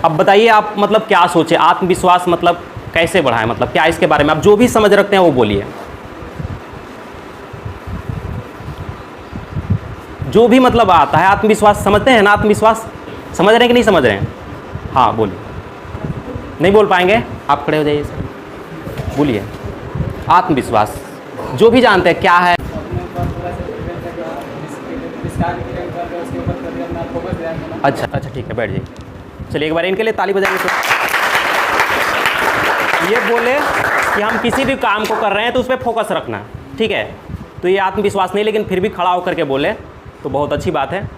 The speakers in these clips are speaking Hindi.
अब बताइए आप मतलब क्या सोचे, आत्मविश्वास मतलब कैसे बढ़ाएं, मतलब क्या इसके बारे में आप जो भी समझ रखते हैं वो बोलिए। जो भी मतलब आता है आत्मविश्वास, समझते हैं ना आत्मविश्वास, समझ रहे हैं कि नहीं समझ रहे हैं? हाँ बोलिए। नहीं बोल पाएंगे? आप खड़े हो जाइए सर, बोलिए। आत्मविश्वास जो भी जानते हैं क्या है। अच्छा अच्छा ठीक है, बैठ जाइए। चलिए एक बार इनके लिए ताली बजाइए। तो ये बोले कि हम किसी भी काम को कर रहे हैं तो उस पर फोकस रखना, ठीक है। तो ये आत्मविश्वास नहीं, लेकिन फिर भी खड़ा होकर के बोले तो बहुत अच्छी बात है।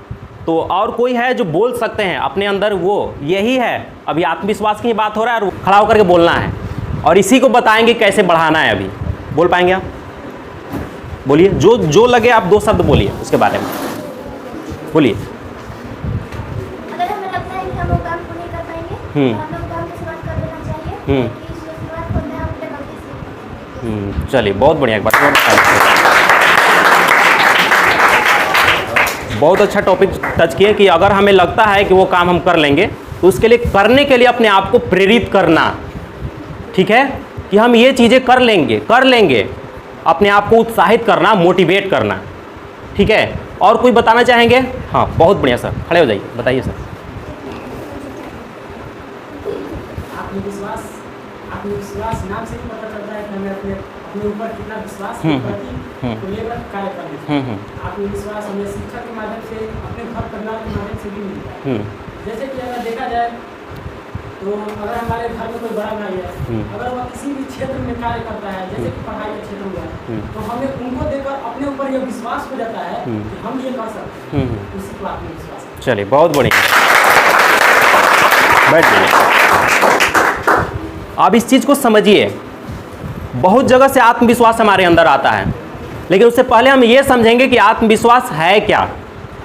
तो और कोई है जो बोल सकते हैं अपने अंदर, वो यही है। अभी आत्मविश्वास की बात हो रहा है और खड़ा होकर के बोलना है, और इसी को बताएंगे कैसे बढ़ाना है। अभी बोल पाएंगे आप? बोलिए, जो लगे आप 2 शब्द बोलिए उसके बारे में, बोलिए। अगर हमें लगता है कि हम वो काम को नहीं कर पाएंगे तो हमें वो काम की शुरुआत कर देना चाहिए, कि इस शुरुआत को मैं अपने गलती से। चलिए बहुत बढ़िया, एक बार बहुत अच्छा टॉपिक टच किए कि अगर हमें लगता है कि वो काम हम कर लेंगे तो उसके लिए करने के लिए अपने आप को प्रेरित करना, ठीक है, कि हम ये चीज़ें कर लेंगे, अपने आप को उत्साहित करना, मोटिवेट करना, ठीक है। और कोई बताना चाहेंगे? हाँ बहुत बढ़िया सर, खड़े हो जाइए, बताइए सर। आत्मविश्वास नाम से ही पता चलता है कि हमें अपने ऊपर कितना विश्वास है, तो लेकर कार्य करना। आत्मविश्वास हमें शिक्षा के माध्यम से, अपने घर परिवार के माध्यम से भी मिलता है। जैसे कि अगर देखा जाए तो अगर हमारे घर में कोई बड़ा भाई है, अगर वह किसी भी क्षेत्र में कार्य करता है, जैसे कि पढ़ाई के क्षेत्र में, तो हमें उनको देखकर अपने ऊपर यह विश्वास हो जाता है कि हम ये कर सकते हैं, उसी को आत्मविश्वास। चलिए बहुत बढ़िया, बैठ जाइए। अब इस चीज़ को समझिए, बहुत जगह से आत्मविश्वास हमारे अंदर आता है, लेकिन उससे पहले हम ये समझेंगे कि आत्मविश्वास है क्या,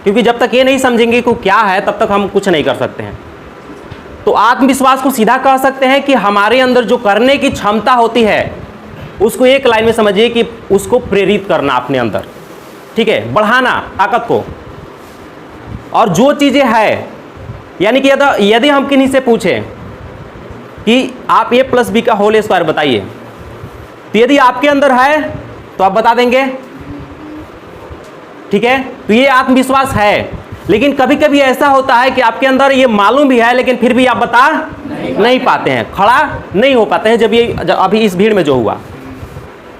क्योंकि जब तक ये नहीं समझेंगे कि क्या है तब तक हम कुछ नहीं कर सकते हैं। तो आत्मविश्वास को सीधा कह सकते हैं कि हमारे अंदर जो करने की क्षमता होती है उसको एक लाइन में समझिए कि उसको प्रेरित करना अपने अंदर, ठीक है, बढ़ाना ताकत को। और जो चीज़ें है, यानी कि यदि हम किन्हीं से पूछें कि आप a+b का होल स्क्वायर बताइए, तो यदि आपके अंदर है तो आप बता देंगे, ठीक है। तो ये आत्मविश्वास है। लेकिन कभी कभी ऐसा होता है कि आपके अंदर ये मालूम भी है लेकिन फिर भी आप बता नहीं पाते हैं, खड़ा नहीं हो पाते हैं। जब अभी इस भीड़ में जो हुआ,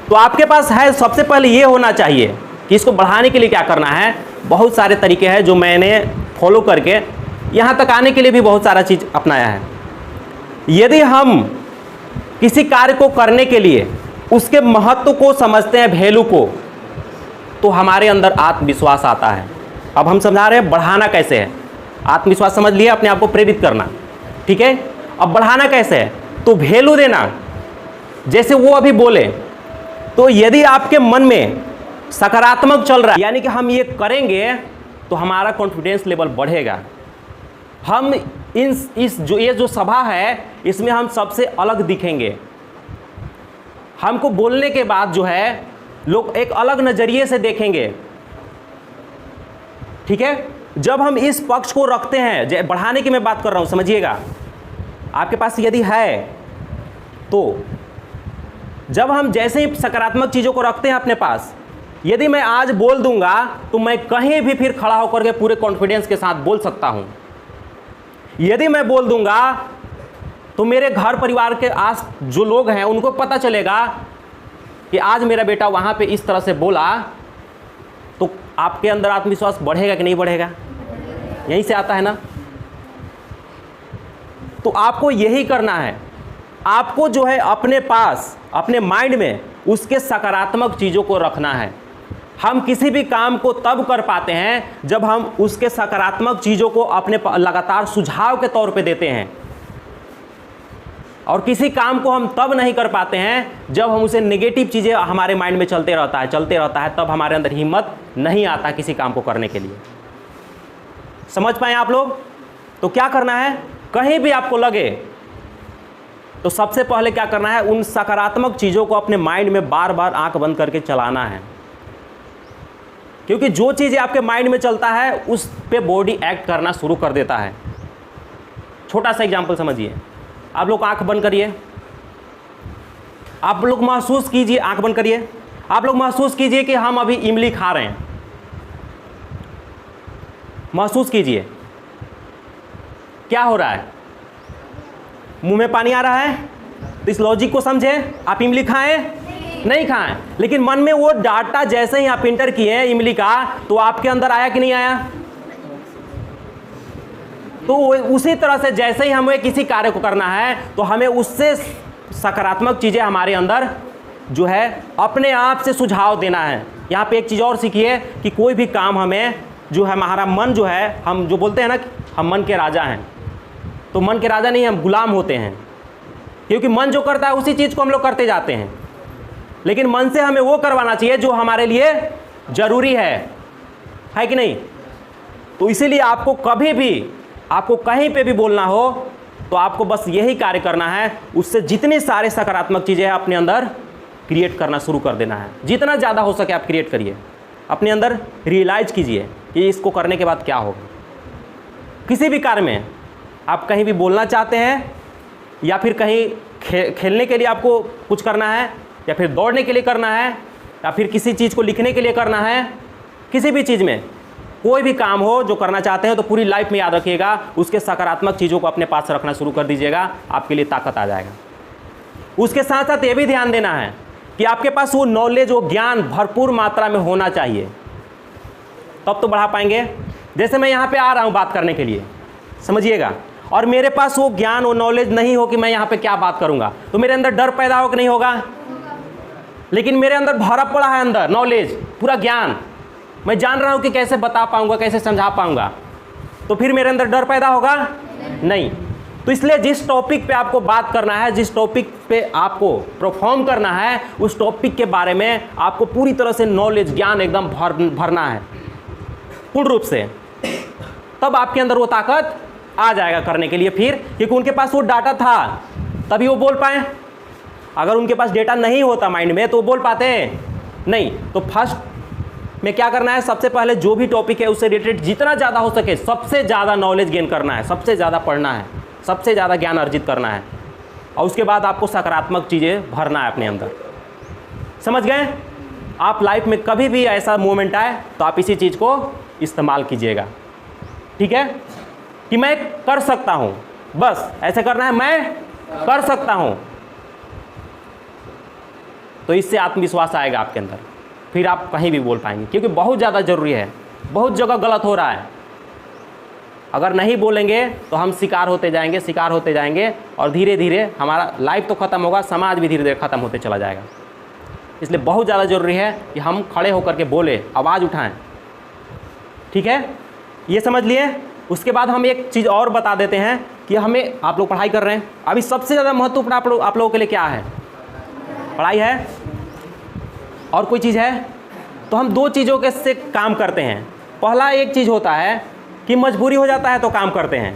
तो आपके पास है, सबसे पहले ये होना चाहिए कि इसको बढ़ाने के लिए क्या करना है। बहुत सारे तरीके हैं जो मैंने फॉलो करके यहाँ तक आने के लिए भी बहुत सारा चीज़ अपनाया है। यदि हम किसी कार्य को करने के लिए उसके महत्व को समझते हैं, वैल्यू को, तो हमारे अंदर आत्मविश्वास आता है। अब हम समझा रहे हैं बढ़ाना कैसे है। आत्मविश्वास समझ लिया, अपने आप को प्रेरित करना, ठीक है। अब बढ़ाना कैसे है, तो वैल्यू देना। जैसे वो अभी बोले, तो यदि आपके मन में सकारात्मक चल रहा है, यानी कि हम ये करेंगे तो हमारा कॉन्फिडेंस लेवल बढ़ेगा। हम ये जो सभा है इसमें हम सबसे अलग दिखेंगे। हमको बोलने के बाद जो है लोग एक अलग नज़रिए से देखेंगे, ठीक है। जब हम इस पक्ष को रखते हैं, बढ़ाने की मैं बात कर रहा हूं, समझिएगा। आपके पास यदि है तो जब हम जैसे ही सकारात्मक चीज़ों को रखते हैं अपने पास, यदि मैं आज बोल दूंगा तो मैं कहीं भी फिर खड़ा होकर के पूरे कॉन्फिडेंस के साथ बोल सकता हूं। यदि मैं बोल दूंगा तो मेरे घर परिवार के आस जो लोग हैं उनको पता चलेगा कि आज मेरा बेटा वहाँ पे इस तरह से बोला, तो आपके अंदर आत्मविश्वास बढ़ेगा कि नहीं बढ़ेगा? यहीं से आता है ना। तो आपको यही करना है। आपको जो है अपने पास, अपने माइंड में उसके सकारात्मक चीज़ों को रखना है। हम किसी भी काम को तब कर पाते हैं जब हम उसके सकारात्मक चीज़ों को अपने लगातार सुझाव के तौर पे देते हैं, और किसी काम को हम तब नहीं कर पाते हैं जब हम उसे नेगेटिव चीज़ें हमारे माइंड में चलते रहता है, तब हमारे अंदर हिम्मत नहीं आता किसी काम को करने के लिए। समझ पाए आप लोग? तो क्या करना है, कहीं भी आपको लगे तो सबसे पहले क्या करना है, उन सकारात्मक चीज़ों को अपने माइंड में बार बार आंख बंद करके चलाना है। क्योंकि जो चीज़ें आपके माइंड में चलता है उस पे बॉडी एक्ट करना शुरू कर देता है। छोटा सा एग्जाम्पल समझिए। आप लोग आंख बंद करिए, आप लोग महसूस कीजिए, आंख बंद करिए, आप लोग महसूस कीजिए कि हम अभी इमली खा रहे हैं। महसूस कीजिए क्या हो रहा है, मुंह में पानी आ रहा है। तो इस लॉजिक को समझे, आप इमली खाएं नहीं खाएं, लेकिन मन में वो डाटा जैसे ही आप इंटर किए इमली का, तो आपके अंदर आया कि नहीं आया। तो उसी तरह से जैसे ही हमें किसी कार्य को करना है तो हमें उससे सकारात्मक चीज़ें हमारे अंदर जो है अपने आप से सुझाव देना है। यहाँ पे एक चीज़ और सीखिए कि कोई भी काम हमें जो है, हमारा मन जो है, हम जो बोलते हैं ना हम मन के राजा हैं, तो मन के राजा नहीं, हम गुलाम होते हैं, क्योंकि मन जो करता है उसी चीज़ को हम लोग करते जाते हैं। लेकिन मन से हमें वो करवाना चाहिए जो हमारे लिए ज़रूरी है कि नहीं। तो इसीलिए आपको कभी भी, आपको कहीं पे भी बोलना हो तो आपको बस यही कार्य करना है, उससे जितने सारे सकारात्मक चीज़ें हैं अपने अंदर क्रिएट करना शुरू कर देना है। जितना ज़्यादा हो सके आप क्रिएट करिए, अपने अंदर रियलाइज कीजिए कि इसको करने के बाद क्या होगा। किसी भी कार्य में आप कहीं भी बोलना चाहते हैं, या फिर कहीं खेलने के लिए आपको कुछ करना है, या फिर दौड़ने के लिए करना है, या फिर किसी चीज़ को लिखने के लिए करना है, किसी भी चीज़ में कोई भी काम हो जो करना चाहते हैं, तो पूरी लाइफ में याद रखिएगा उसके सकारात्मक चीज़ों को अपने पास रखना शुरू कर दीजिएगा, आपके लिए ताकत आ जाएगा। उसके साथ साथ ये भी ध्यान देना है कि आपके पास वो नॉलेज, वो ज्ञान भरपूर मात्रा में होना चाहिए, तब तो बढ़ा पाएंगे। जैसे मैं यहाँ पे आ रहा हूँ बात करने के लिए, समझिएगा, और मेरे पास वो ज्ञान, वो नॉलेज नहीं हो कि मैं यहाँ पे क्या बात करूँगा, तो मेरे अंदर डर पैदा हो कि नहीं होगा। लेकिन मेरे अंदर भरा पड़ा है, अंदर नॉलेज, पूरा ज्ञान, मैं जान रहा हूँ कि कैसे बता पाऊँगा, कैसे समझा पाऊँगा, तो फिर मेरे अंदर डर पैदा होगा नहीं। तो इसलिए जिस टॉपिक पे आपको बात करना है, जिस टॉपिक पे आपको परफॉर्म करना है, उस टॉपिक के बारे में आपको पूरी तरह से नॉलेज, ज्ञान एकदम भरना है पूर्ण रूप से, तब आपके अंदर वो ताकत आ जाएगा करने के लिए फिर, क्योंकि उनके पास वो डाटा था तभी वो बोल पाए। अगर उनके पास डेटा नहीं होता माइंड में तो वो बोल पाते नहीं। तो फर्स्ट में क्या करना है, सबसे पहले जो भी टॉपिक है उससे रिलेटेड जितना ज़्यादा हो सके सबसे ज़्यादा नॉलेज गेन करना है, सबसे ज़्यादा पढ़ना है, सबसे ज़्यादा ज्ञान अर्जित करना है, और उसके बाद आपको सकारात्मक चीज़ें भरना है अपने अंदर। समझ गए। आप लाइफ में कभी भी ऐसा मोमेंट आए तो आप इसी चीज़ को इस्तेमाल कीजिएगा, ठीक है, कि मैं कर सकता हूँ, बस ऐसे करना है, मैं कर सकता हूँ। तो इससे आत्मविश्वास आएगा आपके अंदर, फिर आप कहीं भी बोल पाएंगे, क्योंकि बहुत ज़्यादा ज़रूरी है। बहुत जगह गलत हो रहा है, अगर नहीं बोलेंगे तो हम शिकार होते जाएंगे, शिकार होते जाएंगे, और धीरे धीरे हमारा लाइफ तो ख़त्म होगा, समाज भी धीरे धीरे ख़त्म होते चला जाएगा। इसलिए बहुत ज़्यादा ज़रूरी है कि हम खड़े होकर के बोले, आवाज़ उठाएं, ठीक है, ये समझ लिए। उसके बाद हम एक चीज़ और बता देते हैं कि हमें, आप लोग पढ़ाई कर रहे हैं, अभी सबसे ज़्यादा महत्वपूर्ण आप लोगों के लिए क्या है, पढ़ाई है, और कोई चीज़ है। तो हम दो चीज़ों के से काम करते हैं। पहला एक चीज़ होता है कि मजबूरी हो जाता है तो काम करते हैं,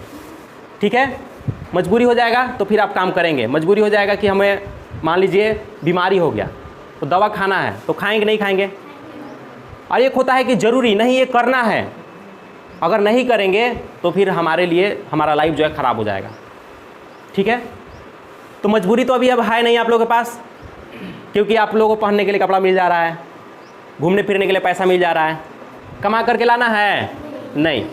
ठीक है, मजबूरी हो जाएगा तो फिर आप काम करेंगे। मजबूरी हो जाएगा कि हमें मान लीजिए बीमारी हो गया तो दवा खाना है, तो खाएंगे नहीं खाएंगे। और एक होता है कि ज़रूरी नहीं, ये करना है, अगर नहीं करेंगे तो फिर हमारे लिए हमारा लाइफ जो है ख़राब हो जाएगा, ठीक है। तो मजबूरी तो अभी अब है नहीं आप लोगों के पास, क्योंकि आप लोगों को पहनने के लिए कपड़ा मिल जा रहा है, घूमने फिरने के लिए पैसा मिल जा रहा है, कमा करके लाना है नहीं।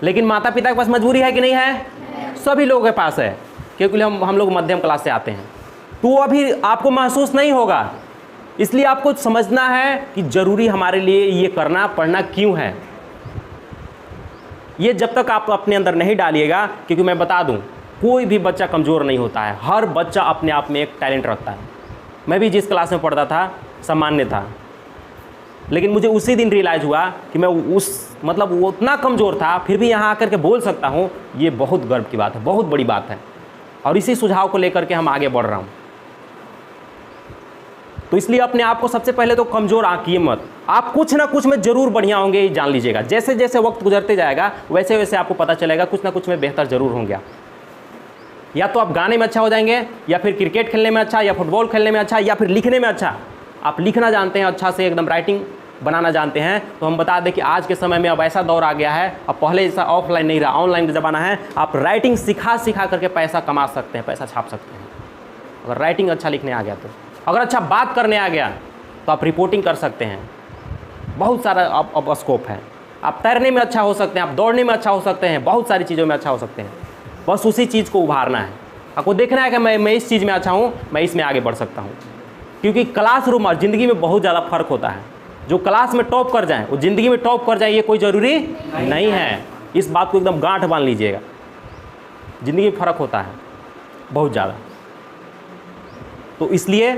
लेकिन माता पिता के पास मजबूरी है कि नहीं है, सभी लोगों के पास है, क्योंकि हम लोग मध्यम क्लास से आते हैं। तो वो अभी आपको महसूस नहीं होगा, इसलिए आपको समझना है कि ज़रूरी हमारे लिए ये करना, पढ़ना क्यों है। ये जब तक आप अपने अंदर नहीं डालिएगा, क्योंकि मैं बता दूं कोई भी बच्चा कमज़ोर नहीं होता है, हर बच्चा अपने आप में एक टैलेंट रखता है। मैं भी जिस क्लास में पढ़ता था सामान्य था, लेकिन मुझे उसी दिन रियलाइज़ हुआ कि मैं वो उतना कमज़ोर था, फिर भी यहाँ आकर के बोल सकता हूँ, ये बहुत गर्व की बात है, बहुत बड़ी बात है। और इसी सुझाव को लेकर के हम आगे बढ़ रहा हूँ। तो इसलिए अपने आप को सबसे पहले तो कमज़ोर आंकिए मत, आप कुछ ना कुछ में ज़रूर बढ़िया होंगे, ये जान लीजिएगा। जैसे जैसे वक्त गुजरते जाएगा वैसे वैसे आपको पता चलेगा कुछ ना कुछ में बेहतर ज़रूर होंगे। या तो आप गाने में अच्छा हो जाएंगे, या फिर क्रिकेट खेलने में अच्छा, या फुटबॉल खेलने में अच्छा, या फिर लिखने में अच्छा। आप लिखना जानते हैं अच्छा से, एकदम राइटिंग बनाना जानते हैं तो हम बता दें कि आज के समय में अब ऐसा दौर आ गया है, अब पहले जैसा ऑफलाइन नहीं रहा, ऑनलाइन का ज़माना है। आप राइटिंग सिखा करके पैसा कमा सकते हैं, पैसा छाप सकते हैं अगर राइटिंग अच्छा लिखने आ गया तो। अगर अच्छा बात करने आ गया तो आप रिपोर्टिंग कर सकते हैं, बहुत सारा अब स्कोप है। आप तैरने में अच्छा हो सकते हैं, आप दौड़ने में अच्छा हो सकते हैं, बहुत सारी चीज़ों में अच्छा हो सकते हैं। बस उसी चीज़ को उभारना है, आपको देखना है कि मैं इस चीज़ में अच्छा हूँ, मैं इसमें आगे बढ़ सकता हूँ। क्योंकि क्लासरूम और ज़िंदगी में बहुत ज़्यादा फ़र्क होता है। जो क्लास में टॉप कर जाएँ वो ज़िंदगी में टॉप कर जाए ये कोई ज़रूरी नहीं है। इस बात को एकदम गांठ बांध लीजिएगा, ज़िंदगी में फ़र्क होता है बहुत ज़्यादा। तो इसलिए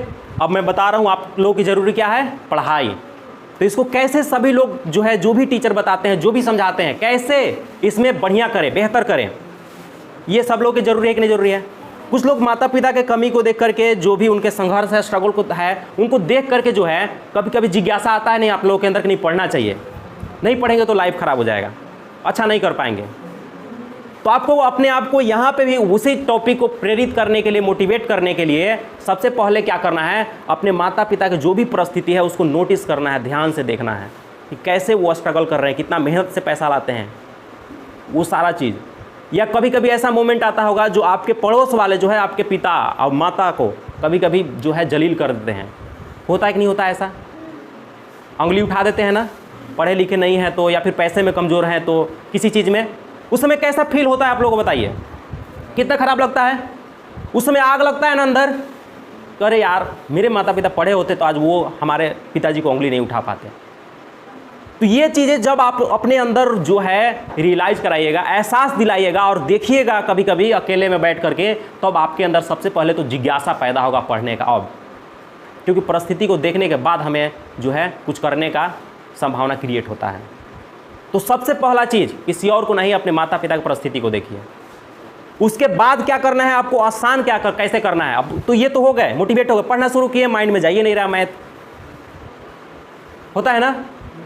अब मैं बता रहा हूँ आप लोगों की ज़रूरी क्या है, पढ़ाई। तो इसको कैसे सभी लोग जो है, जो भी टीचर बताते हैं, जो भी समझाते हैं, कैसे इसमें बढ़िया करें, बेहतर करें, ये सब लोग की ज़रूरी है कि नहीं ज़रूरी है। कुछ लोग माता पिता के कमी को देख करके, जो भी उनके संघर्ष है, स्ट्रगल को है, उनको देख करके जो है कभी कभी जिज्ञासा आता है नहीं आप लोगों के अंदर कि नहीं पढ़ना चाहिए, नहीं पढ़ेंगे तो लाइफ ख़राब हो जाएगा, अच्छा नहीं कर पाएंगे। तो आपको अपने आप को यहाँ पे भी उसी टॉपिक को प्रेरित करने के लिए, मोटिवेट करने के लिए सबसे पहले क्या करना है, अपने माता पिता की जो भी परिस्थिति है उसको नोटिस करना है, ध्यान से देखना है कि कैसे वो स्ट्रगल कर रहे हैं, कितना मेहनत से पैसा लाते हैं, वो सारा चीज़। या कभी कभी ऐसा मोमेंट आता होगा जो आपके पड़ोस वाले जो है आपके पिता और माता को कभी कभी जो है जलील कर देते हैं, होता है कि नहीं होता ऐसा, उंगली उठा देते हैं ना, पढ़े लिखे नहीं हैं तो, या फिर पैसे में कमज़ोर हैं तो, किसी चीज़ में, उस समय कैसा फील होता है आप लोगों को बताइए, कितना ख़राब लगता है। उस समय आग लगता है ना अंदर, तो अरे यार मेरे माता पिता पढ़े होते तो आज वो हमारे पिताजी को उंगली नहीं उठा पाते। तो ये चीज़ें जब आप अपने अंदर जो है रियलाइज़ कराइएगा, एहसास दिलाइएगा और देखिएगा कभी कभी अकेले में बैठ करके, तब तो आपके अंदर सबसे पहले तो जिज्ञासा पैदा होगा पढ़ने का। अब क्योंकि परिस्थिति को देखने के बाद हमें जो है कुछ करने का संभावना क्रिएट होता है। तो सबसे पहला चीज़ किसी और को नहीं, अपने माता पिता की परिस्थिति को देखिए। उसके बाद क्या करना है आपको, आसान कैसे करना है। अब तो ये तो हो गए, मोटिवेट हो गए, पढ़ना शुरू किए, माइंड में जाइए नहीं रहा, मैथ होता है ना,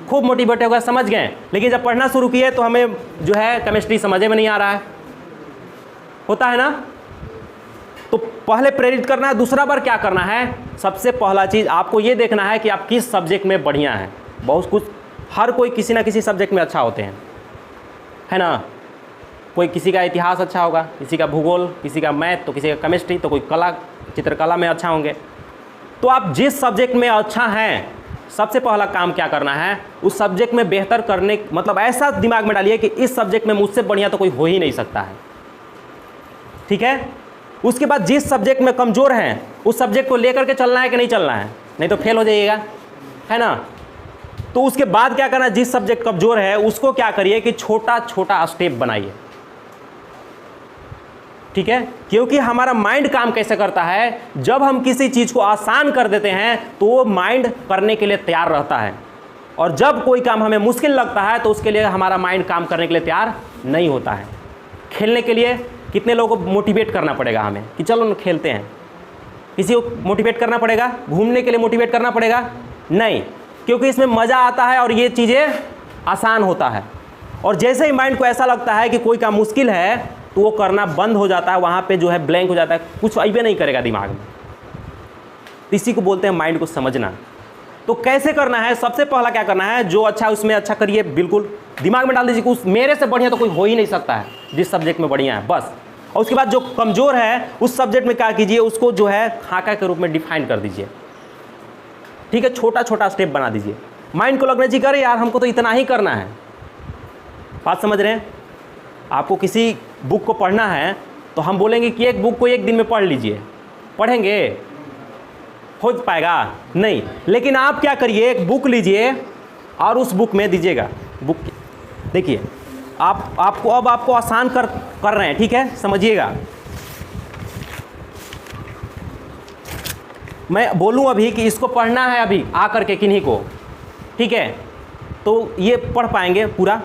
खूब मोटिवेट हो गए, समझ गए, लेकिन जब पढ़ना शुरू किए तो हमें जो है केमिस्ट्री समझ में नहीं आ रहा है, होता है ना। तो पहले प्रेरित करना है। दूसरा बार क्या करना है, सबसे पहला चीज़ आपको ये देखना है कि आप किस सब्जेक्ट में बढ़िया हैं। बहुत कुछ, हर कोई किसी ना किसी सब्जेक्ट में अच्छा होते हैं, है ना। कोई किसी का इतिहास अच्छा होगा, किसी का भूगोल, किसी का मैथ, तो किसी का केमिस्ट्री, तो कोई कला चित्रकला में अच्छा होंगे। तो आप जिस सब्जेक्ट में अच्छा हैं, सबसे पहला काम क्या करना है, उस सब्जेक्ट में बेहतर करने, मतलब ऐसा दिमाग में डालिए कि इस सब्जेक्ट में मुझसे बढ़िया तो कोई हो ही नहीं सकता है, ठीक है। उसके बाद जिस सब्जेक्ट में कमज़ोर हैं उस सब्जेक्ट को लेकर के चलना है कि नहीं चलना है, नहीं तो फेल हो जाइएगा, है ना। तो उसके बाद क्या करना है, जिस सब्जेक्ट कमज़ोर है उसको क्या करिए कि छोटा छोटा स्टेप बनाइए, ठीक है। क्योंकि हमारा माइंड काम कैसे करता है, जब हम किसी चीज़ को आसान कर देते हैं तो वो माइंड करने के लिए तैयार रहता है, और जब कोई काम हमें मुश्किल लगता है तो उसके लिए हमारा माइंड काम करने के लिए तैयार नहीं होता है। खेलने के लिए कितने लोगों को मोटिवेट करना पड़ेगा हमें कि चलो ना खेलते हैं, किसी को मोटिवेट करना पड़ेगा, घूमने के लिए मोटिवेट करना पड़ेगा, नहीं, क्योंकि इसमें मज़ा आता है और ये चीज़ें आसान होता है। और जैसे ही माइंड को ऐसा लगता है कि कोई काम मुश्किल है तो वो करना बंद हो जाता है, वहाँ पे जो है ब्लैंक हो जाता है, कुछ अइबे नहीं करेगा दिमाग में। इसी को बोलते हैं माइंड को समझना। तो कैसे करना है, सबसे पहला क्या करना है, जो अच्छा उसमें अच्छा करिए, बिल्कुल दिमाग में डाल दीजिए कि उस मेरे से बढ़िया तो कोई हो ही नहीं सकता है जिस सब्जेक्ट में बढ़िया है, बस। और उसके बाद जो कमज़ोर है उस सब्जेक्ट में क्या कीजिए, उसको जो है खाका के रूप में डिफाइन कर दीजिए, ठीक है। छोटा छोटा स्टेप बना दीजिए, माइंड को लगना चाहिए अरे यार हमको तो इतना ही करना है। बात समझ रहे हैं। आपको किसी बुक को पढ़ना है तो हम बोलेंगे कि एक बुक को एक दिन में पढ़ लीजिए, पढ़ेंगे, हो पाएगा नहीं। लेकिन आप क्या करिए, एक बुक लीजिए और उस बुक में दीजिएगा, बुक देखिए आपको अब आपको आसान कर रहे हैं, ठीक है, समझिएगा। मैं बोलूं अभी कि इसको पढ़ना है अभी आ करके किन्हीं को, ठीक है, तो ये पढ़ पाएंगे पूरा,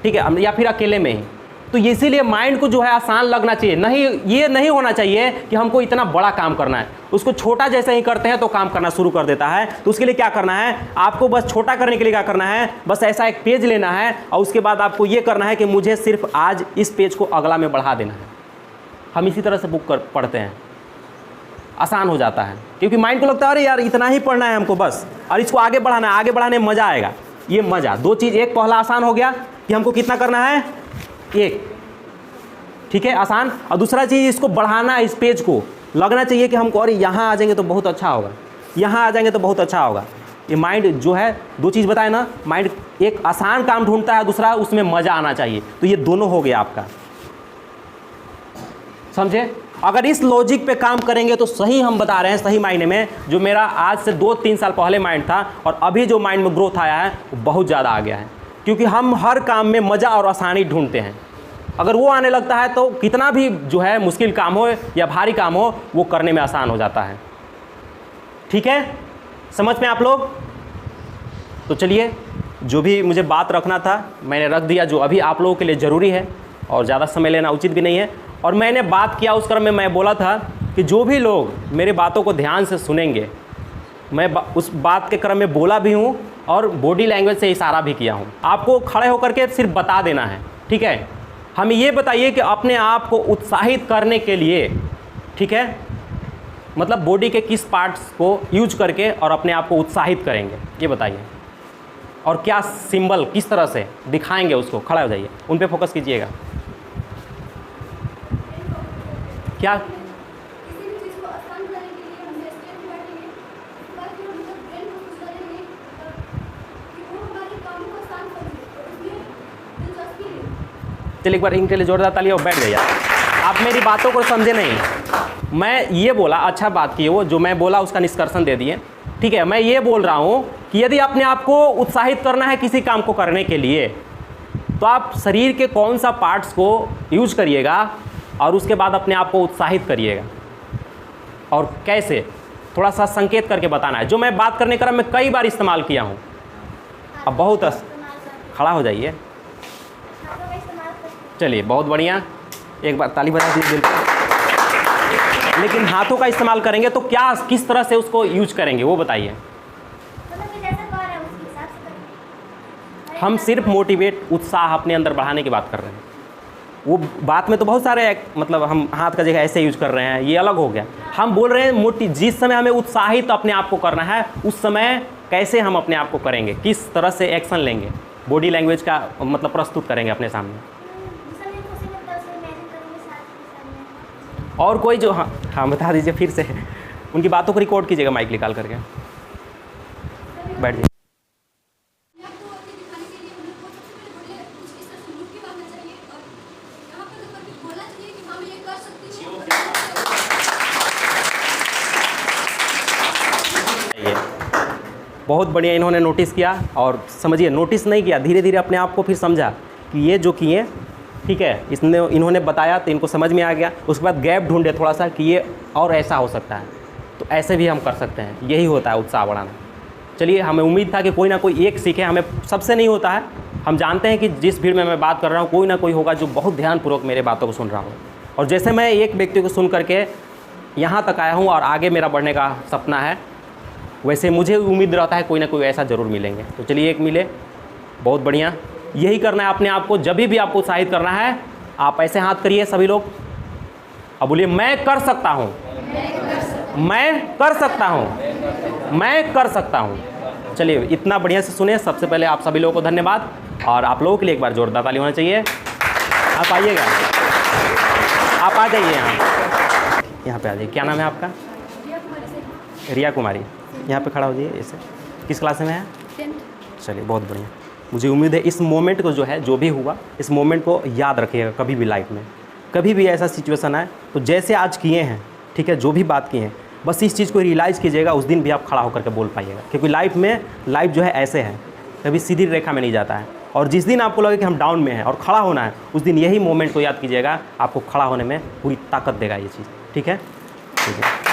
ठीक है, या फिर अकेले में ही। तो इसीलिए माइंड को जो है आसान लगना चाहिए, नहीं ये नहीं होना चाहिए कि हमको इतना बड़ा काम करना है। उसको छोटा जैसे ही करते हैं तो काम करना शुरू कर देता है। तो उसके लिए क्या करना है, आपको बस छोटा करने के लिए क्या करना है, बस ऐसा एक पेज लेना है और उसके बाद आपको ये करना है कि मुझे सिर्फ आज इस पेज को अगला में बढ़ा देना है। हम इसी तरह से बुक पढ़ते हैं, आसान हो जाता है, क्योंकि माइंड को लगता है अरे यार इतना ही पढ़ना है हमको बस, और इसको आगे बढ़ाना है, आगे बढ़ाने में मज़ा आएगा। ये मज़ा, दो चीज़, एक पहला आसान हो गया कि हमको कितना करना है, एक, ठीक है, आसान। और दूसरा चीज़ इसको बढ़ाना है, इस पेज को लगना चाहिए कि हमको अरे यहाँ आ जाएंगे तो बहुत अच्छा होगा, यहाँ आ जाएंगे तो बहुत अच्छा होगा। ये माइंड जो है, दो चीज़ बताए ना, माइंड एक आसान काम ढूंढता है, दूसरा उसमें मज़ा आना चाहिए, तो ये दोनों हो गया आपका, समझे। अगर इस लॉजिक पे काम करेंगे तो सही हम बता रहे हैं, सही मायने में जो मेरा आज से 2-3 साल पहले माइंड था और अभी जो माइंड में ग्रोथ आया है वो बहुत ज़्यादा आ गया है, क्योंकि हम हर काम में मज़ा और आसानी ढूंढते हैं। अगर वो आने लगता है तो कितना भी जो है मुश्किल काम हो या भारी काम हो वो करने में आसान हो जाता है। ठीक है, समझ में आप लोग। तो चलिए, जो भी मुझे बात रखना था मैंने रख दिया, जो अभी आप लोगों के लिए ज़रूरी है, और ज़्यादा समय लेना उचित भी नहीं है। और मैंने बात किया उस क्रम में, मैं बोला था कि जो भी लोग मेरे बातों को ध्यान से सुनेंगे, मैं उस बात के क्रम में बोला भी हूँ और बॉडी लैंग्वेज से इशारा भी किया हूँ। आपको खड़े होकर के सिर्फ बता देना है, ठीक है। हमें ये बताइए कि अपने आप को उत्साहित करने के लिए, ठीक है, मतलब बॉडी के किस पार्ट्स को यूज करके और अपने आप को उत्साहित करेंगे, ये बताइए। और क्या सिंबल किस तरह से दिखाएंगे उसको, खड़ा हो जाइए, उन पे फोकस कीजिएगा। क्या किसी भी चीज़ को आसान करने के लिए हम स्टेप पे बैठेंगे, उसके बाद फिर हम जब ब्रेन को कुछ करेंगे कि वो हमारे काम को आसान करेंगे, तो उसमें दिलचस्पी है। चलिए एक बार इनके लिए जोरदार ताली और बैठ जाइए। आप मेरी बातों को समझे नहीं। मैं ये बोला, अच्छा बात की, वो जो मैं बोला उसका निष्कर्षण दे दिए, ठीक है। मैं ये बोल रहा हूँ कि यदि अपने आप को उत्साहित करना है किसी काम को करने के लिए, तो आप शरीर के कौन सा पार्ट्स को यूज करिएगा और उसके बाद अपने आप को उत्साहित करिएगा। और कैसे, थोड़ा सा संकेत करके बताना है, जो मैं बात करने क्रम में कई बार इस्तेमाल किया हूँ। अब बहुत खड़ा हो जाइए। चलिए बहुत बढ़िया, एक बार ताली बजा दीजिए। बिल्कुल, लेकिन हाथों का इस्तेमाल करेंगे तो क्या, किस तरह से उसको यूज करेंगे वो बताइए। हम सिर्फ मोटिवेट, उत्साह अपने अंदर बढ़ाने की बात कर रहे हैं। वो बात में तो बहुत सारे मतलब हम हाथ का जगह ऐसे यूज कर रहे हैं, ये अलग हो गया। हम बोल रहे हैं जिस समय हमें उत्साहित अपने आप को करना है, उस समय कैसे हम अपने आप को करेंगे, किस तरह से एक्शन लेंगे, बॉडी लैंग्वेज का मतलब प्रस्तुत करेंगे अपने सामने। और कोई जो, हाँ बता दीजिए फिर से, उनकी बातों को रिकॉर्ड कीजिएगा माइक निकाल करके। बैठ जाइए। बहुत बढ़िया, इन्होंने नोटिस किया, और समझिए नोटिस नहीं किया, धीरे धीरे अपने आप को फिर समझा कि ये जो किए, ठीक है, इन्होंने बताया तो इनको समझ में आ गया। उसके बाद गैप ढूंढे थोड़ा सा कि ये और ऐसा हो सकता है, तो ऐसे भी हम कर सकते हैं। यही होता है उत्साह बढ़ाना। चलिए, हमें उम्मीद था कि कोई ना कोई एक सीखे, हमें सबसे नहीं होता है। हम जानते हैं कि जिस भीड़ में मैं बात कर रहा हूँ, कोई ना कोई होगा जो बहुत ध्यानपूर्वक मेरे बातों को सुन रहा हो। और जैसे मैं एक व्यक्ति को सुन करके यहाँ तक आया हूँ और आगे मेरा बढ़ने का सपना है, वैसे मुझे उम्मीद रहता है कोई ना कोई ऐसा ज़रूर मिलेंगे। तो चलिए एक मिले, बहुत बढ़िया। यही करना है अपने आप को, जब भी आपको उत्साहित करना है, आप ऐसे हाथ करिए सभी लोग। अब बोलिए, मैं कर सकता हूँ, मैं कर सकता हूँ, मैं कर सकता हूँ। चलिए, इतना बढ़िया से सुने। सबसे पहले आप सभी लोगों को धन्यवाद, और आप लोगों के लिए एक बार जोरदार ताली होना चाहिए। आप आइएगा, आप आ जाइए यहाँ पे आ जाइए। क्या नाम है आपका? रिया कुमारी। यहाँ पे खड़ा हो जाइए ऐसे। किस क्लास में है? 10th। चलिए बहुत बढ़िया। मुझे उम्मीद है इस मोमेंट को जो है, जो भी हुआ, इस मोमेंट को याद रखिएगा कभी भी लाइफ में। कभी भी ऐसा सिचुएशन आए तो जैसे आज किए हैं, ठीक है, जो भी बात किए हैं, बस इस चीज़ को रियलाइज़ कीजिएगा, उस दिन भी आप खड़ा होकर के बोल पाइएगा। क्योंकि लाइफ जो है ऐसे है, कभी सीधी रेखा में नहीं जाता है। और जिस दिन आपको लगे कि हम डाउन में हैं और खड़ा होना है, उस दिन यही मोमेंट को याद कीजिएगा, आपको खड़ा होने में पूरी ताकत देगा ये चीज़। ठीक है, ठीक है।